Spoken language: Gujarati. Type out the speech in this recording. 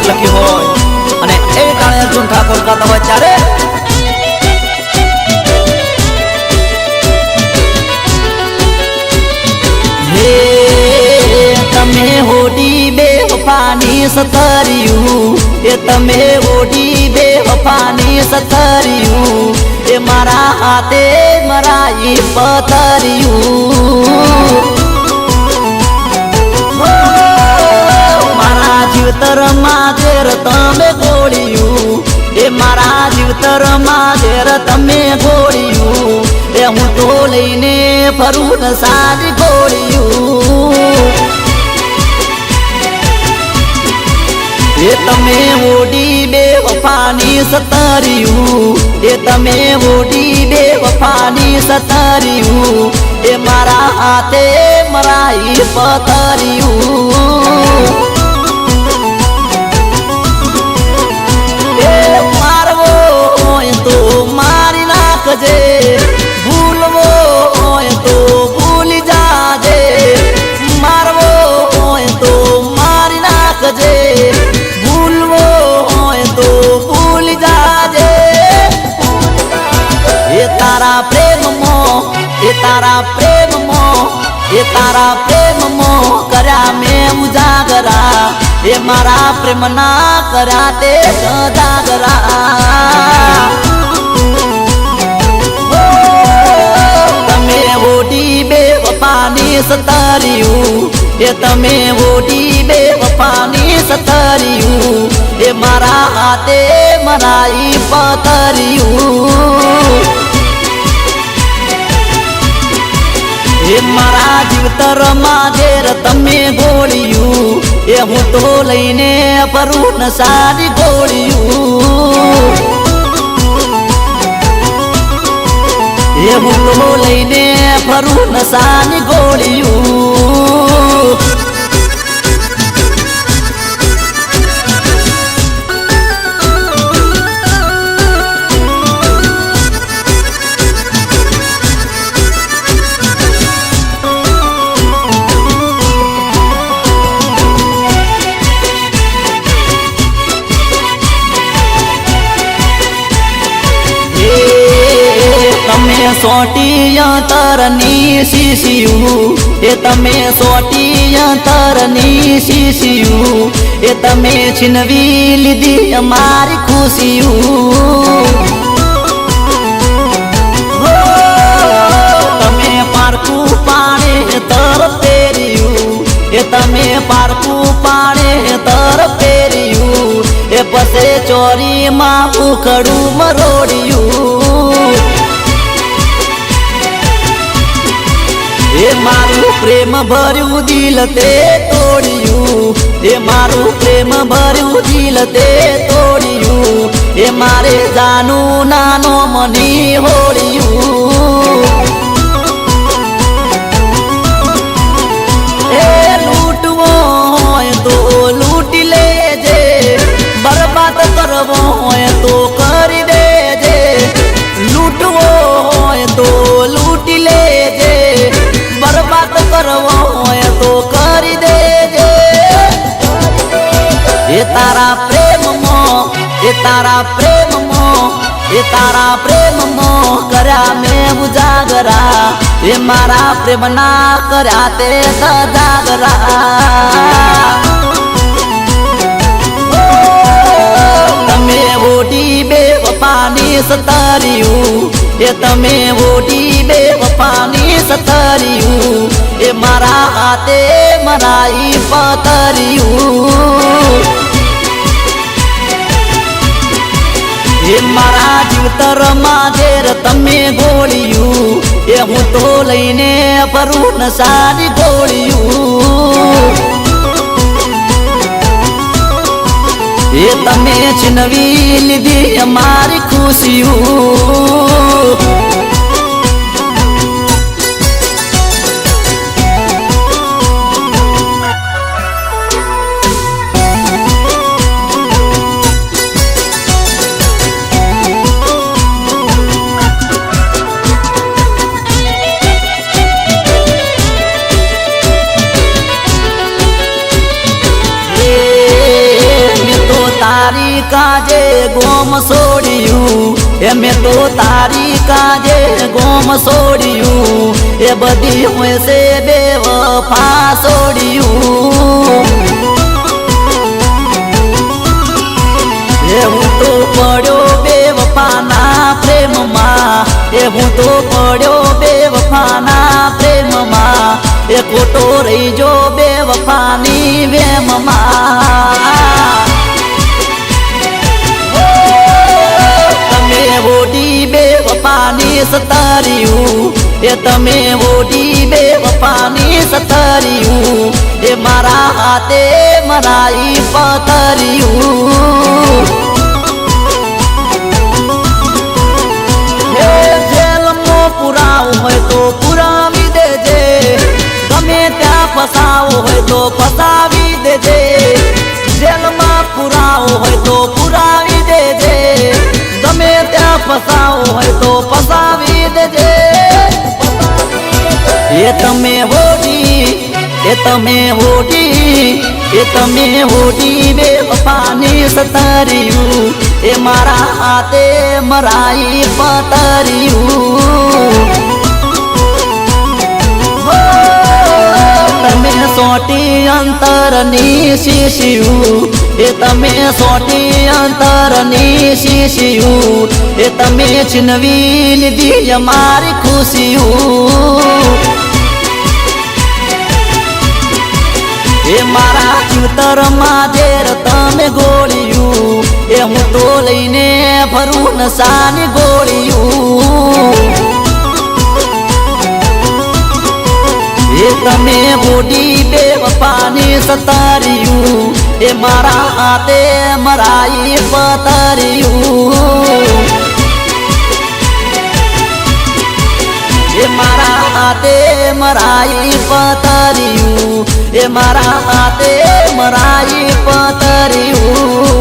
લખી હોય અને એ ટાણે અર્જુન ઠાકોર ગાતા હોય ત્યારે હે તમે હોડી બે વફાની સતરિયું એ તમે હોડી બે વફાની સતરિયું એ મારા હાથે મરાઈ પતરિયું મારા જીવતરમાં જેર તમે ગોળિયું એ મારા જીવતરમાં જેર તમે ગોળિયું એ હું તો લઈને ફરું ને સારી ગોળિયું એ તમે ઓડી બે વફાની સતરિયું એ તમે ઓડી બે વફાની સતરિયું એ મારા હાથે મરાઈ પતરિયું એ મારવો હોય તો મારી નાખજે ભૂલવો હોય તો ભૂલી જાજે મારવો હોય તો મારી નાખજે તારા પ્રેમ મો કર્યા મેં ઉજાગરા એ મારા પ્રેમ ના કર્યા તે સજાગરા તમે ઓડી બે વફાની સતરિયું એ તમે ઓડી બે વફાની સતરિયું એ મારા હાથે મરાઈ પતરિયું એ મારા જીવતરમાં જેર તમે ગોળિયું એ હું તો લઈને ફરું ને સારી ગોળિયું એ હું તો લઈને ફરું ને સારી ગોળિયું સોટી અંતરની શીશિયું એ તમે સોટી અંતરની શીશિયું એ તમે છીનવી લીધી અમારી ખુશિયું તમે પારકું પાણે તર પહેર્યું એ તમે પારકું પાણે તર પહેર્યું એ પસે ચોરીમાં ઉખડું મરોડ્યું એ મારું પ્રેમ ભર્યું દિલ તે તોડ્યું એ મારું પ્રેમ ભર્યું દિલ તે તોડ્યું એ મારે જાનું નાનો મની હોળ્યું એ લૂંટવો હોય તો લૂંટી લેજે બરબાદ કરવો હોય તો કરી દેજે લૂંટવો હોય તો લૂંટી લેજે બરબાદ કરવો હોય તો કરી દેજે એ તારા પ્રેમમાં એ તારા પ્રેમમાં એ તારા પ્રેમમાં કર્યા મેં ઉજાગરા એ મારા પ્રેમ ના કર્યા તે સજાગરા તમે ઓડી બે વફાની સતરિયું એ તમે ઓડી બે વફાની સતરિયું એ મારા હાથે મરાઈ પતરિયું એ મારા જીવતરમાં જેર તમે ગોળિયું એ હું તો લઈને ફરું ને સારી ગોળિયું એ તમે છીનવી લીધી અમારી ખુશિયું તારી કાજે ગોમ છોડ્યું એ મેં તો તારી કાજે ગોમ છોડ્યું એ બધી હોય છે બેવફા છોડ્યું એ હું તો પડ્યો બેવફાના પ્રેમમાં એ હું તો પડ્યો બેવફાના પ્રેમમાં એ ખોટો રહી જો બેવફાની વેમમાં તમે ઓડી બેવફાની સતાર્યું એ તમે ઓડી બેવફાની સતાર્યું એ મારા હાથે મરાઈ પતર્યું પુરાવું હોય તો પુરાવી દેજે ગમે ત્યાં ફસાવો હોય તો ફસાવી દેજે જેલમાં પુરાવો હોય તો પુરાવી દેજે ગમે ત્યાં ફસાવો હોય તો ફસાવી દેજે એ તમે હોડી એ તમે હોડી એ તમે હોડી બેવફાની સતાર્યું એ મારા હાથે મરાઈ પતર્યું તમે સોટી અંતરની શીશિયું એ તમે સોટી અંતરની શીશિયું એ તમે છીનવી લીધી અમારી ખુશીયું એ મારા જીવતરમાં ઝેર તમે ગોળ્યું એ હું તો લઈને ફરું નશાની ગોળ્યું એ તમે ઓડી બેવફાની સતાર્યું એ મારા હાથે મરાઈ પતર્યું એ મારા હાથે મરાઈ પતર્યું એ મારા હાથે મરાઈ પતર્યું